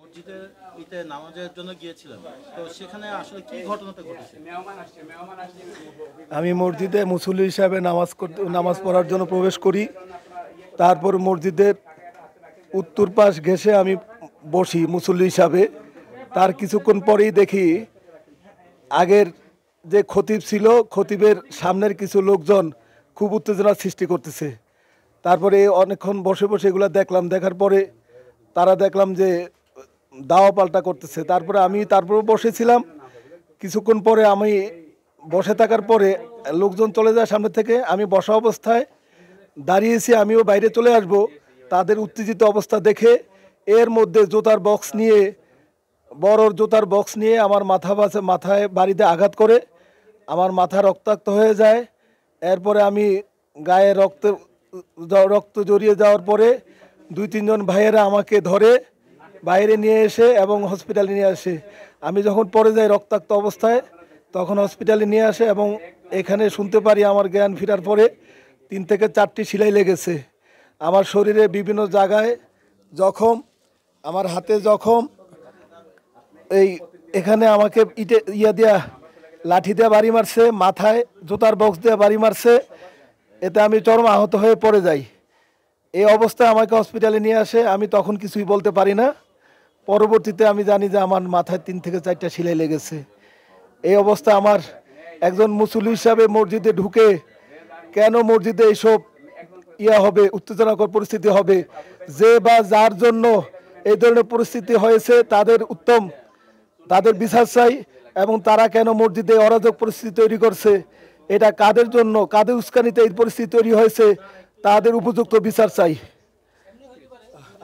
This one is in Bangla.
মসজিদে নামাজের জন্য গিয়েছিলেন, তো সেখানে আসলে কি ঘটনাটা ঘটেছে? আমি মসজিদে মুসল্লি হিসাবে নামাজ পড়ার জন্য প্রবেশ করি। তারপর মসজিদের উত্তর পাশ ঘেঁষে আমি বসি মুসল্লি হিসাবে। তার কিছুক্ষণ পরেই দেখি আগের যে খতিব ছিল, খতিবের সামনের কিছু লোকজন খুব উত্তেজনার সৃষ্টি করতেছে। তারপরে অনেকক্ষণ বসে বসে এগুলো দেখলাম। দেখার পরে তারা দেখলাম যে দাওয়া পাল্টা করতেছে। তারপরে বসেছিলাম। কিছুক্ষণ পরে আমি বসে থাকার পরে লোকজন চলে যায় সামনে থেকে। আমি বসা অবস্থায় দাঁড়িয়েছি, আমিও বাইরে চলে আসব। তাদের উত্তেজিত অবস্থা দেখে এর মধ্যে বড় জুতার বক্স নিয়ে আমার মাথায় বাড়িতে আঘাত করে আমার মাথা রক্তাক্ত হয়ে যায়। এরপরে আমি গায়ে রক্ত জড়িয়ে যাওয়ার পরে 2-3 জন ভাইয়েরা আমাকে ধরে বাইরে নিয়ে এসে এবং হসপিটালে নিয়ে আসে। আমি যখন পড়ে যাই রক্তাক্ত অবস্থায়, তখন হসপিটালে নিয়ে আসে এবং এখানে শুনতে পারি আমার জ্ঞান ফেরার পরে 3 থেকে 4টি সেলাই লেগেছে। আমার শরীরে বিভিন্ন জায়গায় জখম, আমার হাতে জখম। এখানে আমাকে লাঠি দিয়ে বাড়ি মারছে, মাথায় জুতার বক্স দিয়ে বাড়ি মারছে। এতে আমি চরম আহত হয়ে পড়ে যাই। এই অবস্থায় আমাকে হসপিটালে নিয়ে আসে। আমি তখন কিছুই বলতে পারি না। পরবর্তীতে আমি জানি যে আমার মাথায় 3 থেকে 4টা সেলাই লেগেছে। এই অবস্থা আমার একজন মুসল্লি হিসাবে মসজিদে ঢুকে কেন মসজিদে এইসব হবে, উত্তেজনাকর পরিস্থিতি হবে, যে বা যার জন্য এই ধরনের পরিস্থিতি হয়েছে তাদের বিচার চাই। এবং তারা কেন মসজিদে অরাজক পরিস্থিতি তৈরি করছে, এটা কাদের জন্য, কাদের উস্কানিতে এই পরিস্থিতি তৈরি হয়েছে, তাদের উপযুক্ত বিচার চাই।